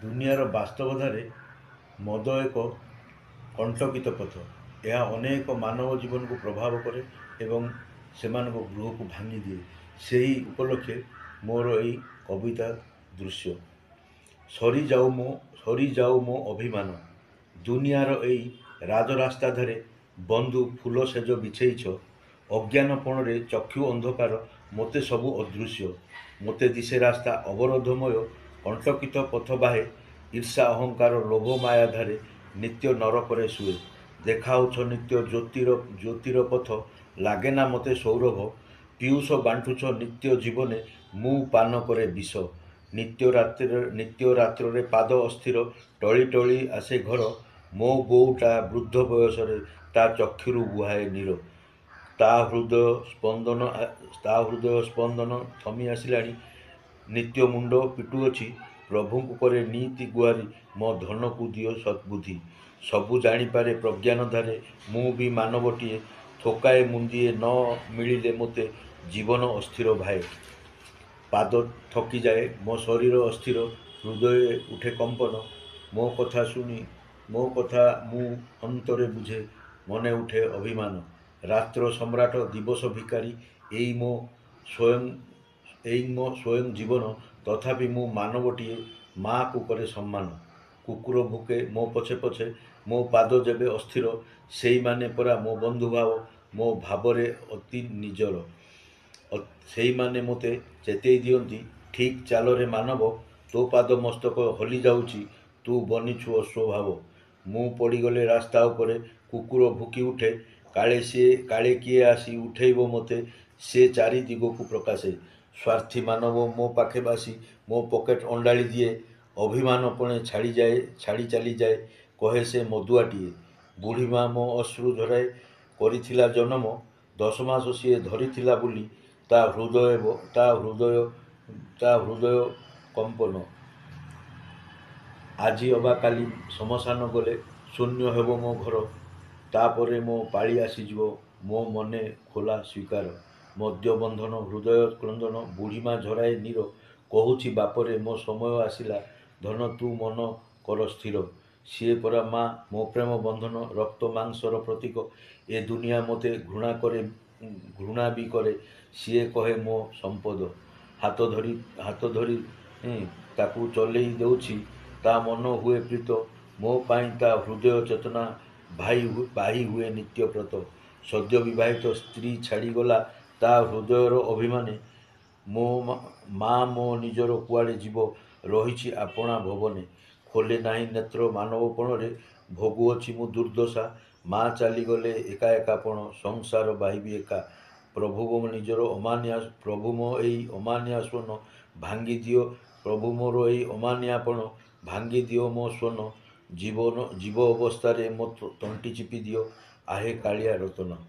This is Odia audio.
ଦୁନିଆର ବାସ୍ତବତାରେ ମଦ ଏକ କଣ୍ଟକିତ ପଥ। ଏହା ଅନେକ ମାନବ ଜୀବନକୁ ପ୍ରଭାବ କରେ ଏବଂ ସେମାନଙ୍କ ଗୃହକୁ ଭାଙ୍ଗିଦିଏ। ସେହି ଉପଲକ୍ଷେ ମୋର ଏହି କବିତା ଦୃଶ୍ୟ। ସରିଯାଉ ମୋ ଅଭିମାନ, ଦୁନିଆର ଏଇ ରାଜରାସ୍ତାଧାରେ ବନ୍ଧୁ ଫୁଲ ସେଜ ବିଛେଇଛ। ଅଜ୍ଞାନପଣରେ ଚକ୍ଷୁ ଅନ୍ଧକାର, ମୋତେ ସବୁ ଅଦୃଶ୍ୟ। ମୋତେ ଦିଶେ ରାସ୍ତା ଅବରୋଧମୟ, କଣ୍ଟକିତ ପଥ ବାହେ। ଈର୍ଷା ଅହଙ୍କାର ଲୋଭ ମାୟା ଧାରେ ନିତ୍ୟ ନରକରେ ଶୁଏ। ଦେଖାଉଛ ନିତ୍ୟ ଜ୍ୟୋତିର ପଥ, ଲାଗେନା ମୋତେ ସୌରଭ। ପିୟୁଷ ବାଣ୍ଟୁଛ ନିତ୍ୟ ଜୀବନେ, ମୁଁ ପାନ କରେ ବିଷ। ନିତ୍ୟ ରାତ୍ରରେ ପାଦ ଅସ୍ଥିର, ଟଳି ଟଳି ଆସେ ଘର। ମୋ ବୋଉଟା ବୃଦ୍ଧ ବୟସରେ, ତା ଚକ୍ଷୁରୁ ବୁହାଏ ନୀର। ତା ହୃଦୟ ସ୍ପନ୍ଦନ ଥମି ଆସିଲାଣି। ନିତ୍ୟ ମୁଣ୍ଡ ପିଟୁଅଛି, ପ୍ରଭୁଙ୍କୁ କରେ ନିଇତି ଗୁହାରି। ମୋ ଧନକୁ ଦିଅ ସଦ୍ବୁଦ୍ଧି, ସବୁ ଜାଣିପାରେ ପ୍ରଜ୍ଞାନ ଧାରେ। ମୁଁ ବି ମାନବଟିଏ, ଥୋକାଏ ମୁନ୍ଦିଏ ନ ମିଳିଲେ ମୋତେ। ଜୀବନ ଅସ୍ଥିର ଭାଏ, ପାଦ ଥକିଯାଏ, ମୋ ଶରୀର ଅସ୍ଥିର, ହୃଦୟରେ ଉଠେ କମ୍ପନ। ମୋ କଥା ମୁଁ ଅନ୍ତରେ ବୁଝେ, ମନେ ଉଠେ ଅଭିମାନ। ରାତ୍ର ସମ୍ରାଟ ଦିବସ ଭିକାରୀ, ଏଇ ମୋ ସ୍ୱୟଂ ଜୀବନ। ତଥାପି ମୁଁ ମାନବଟିଏ, ମାଆକୁ କରେ ସମ୍ମାନ। କୁକୁର ଭୁକେ ମୋ ପଛେ ପଛେ, ମୋ ପାଦ ଯେବେ ଅସ୍ଥିର। ସେଇମାନେ ପରା ମୋ ବନ୍ଧୁଭାବ, ମୋ ଭାବରେ ଅତି ନିଜର। ସେଇମାନେ ମୋତେ ଚେତେଇ ଦିଅନ୍ତି, ଠିକ୍ ଚାଲରେ ମାନବ। ତୋ ପାଦ ମସ୍ତକ ହଲି ଯାଉଛି, ତୁ ବନିଛୁ ଅସ୍ୱଭାବ। ମୁଁ ପଡ଼ିଗଲେ ରାସ୍ତା ଉପରେ, କୁକୁର ଭୁକି ଉଠେ। କାଳେ କିଏ ଆସି ଉଠେଇବ ମୋତେ, ସେ ଚାରି ଦିଗକୁ ପ୍ରକାଶେ। ସ୍ୱାର୍ଥୀ ମାନବ ମୋ ପାଖେ ଆସି ମୋ ପକେଟ ଅଣ୍ଡାଳି ଦିଏ। ଅଭିମାନପଣେ ଛାଡ଼ି ଚାଲିଯାଏ, କହେ ସେ ମଦୁଆଟିଏ। ବୁଢ଼ୀମା ମୋ ଅଶ୍ରୁ ଝରାଏ, କରିଥିଲା ଜନମ। 10 ମାସ ସିଏ ଧରିଥିଲା ବୋଲି, ତା ହୃଦୟ କମ୍ପନ। ଆଜି ଅବା କାଲି ଶ୍ମଶାନ ଗଲେ, ଶୂନ୍ୟ ହେବ ମୋ ଘର। ତାପରେ ମୋ ପାଳି ଆସିଯିବ, ମୋ ମନେ ଖୋଲା ସ୍ୱୀକାର। ମଦ୍ୟ ବନ୍ଧନ ହୃଦୟ କ୍ରନ୍ଦନ, ବୁଢ଼ୀମା ଝରାଏ ନୀର। କହୁଛି ବାପରେ ମୋ ସମୟ ଆସିଲା, ଧନ ତୁ ମନ କର ସ୍ଥିର। ସିଏ ପରା ମା, ମୋ ପ୍ରେମ ବନ୍ଧନ, ରକ୍ତ ମାଂସର ପ୍ରତୀକ। ଏ ଦୁନିଆ ମୋତେ ଘୃଣା ବି କରେ, ସିଏ କହେ ମୋ ସମ୍ପଦ। ହାତ ଧରି ତାକୁ ଚଲେଇ ଦେଉଛି, ତା ମନ ହୁଏ ପ୍ରୀତ। ମୋ ପାଇଁ ତା ହୃଦୟ ଚେତନା, ବାହି ହୁଏ ନିତ୍ୟବ୍ରତ। ସଦ୍ୟ ବିବାହିତ ସ୍ତ୍ରୀ ଛାଡ଼ିଗଲା, ତା ହୃଦୟର ଅଭିମାନେ। ମା ମୋ ନିଜର କୁଆଡ଼େ ଯିବ, ରହିଛି ଆପଣା ଭବନେ। ଖୋଲେ ନାହିଁ ନେତ୍ର ମାନବପଣରେ, ଭୋଗୁଅଛି ମୁଁ ଦୁର୍ଦ୍ଦଶା। ମା ଚାଲିଗଲେ ଏକା ଏକାପଣ, ସଂସାର ବାହିବି ଏକା। ପ୍ରଭୁ ମୋ ଏଇ ଅମାନିଆ ସ୍ୱନ ଭାଙ୍ଗିଦିଅ। ପ୍ରଭୁ ମୋର ଏଇ ଅମାନିଆପଣ ଭାଙ୍ଗିଦିଅ ମୋ ସ୍ୱନ। ଜୀବ ଅବସ୍ଥାରେ ମୋ ତଣ୍ଟି ଚିପି ଦିଅ, ଆହେ କାଳିଆ ରତନ।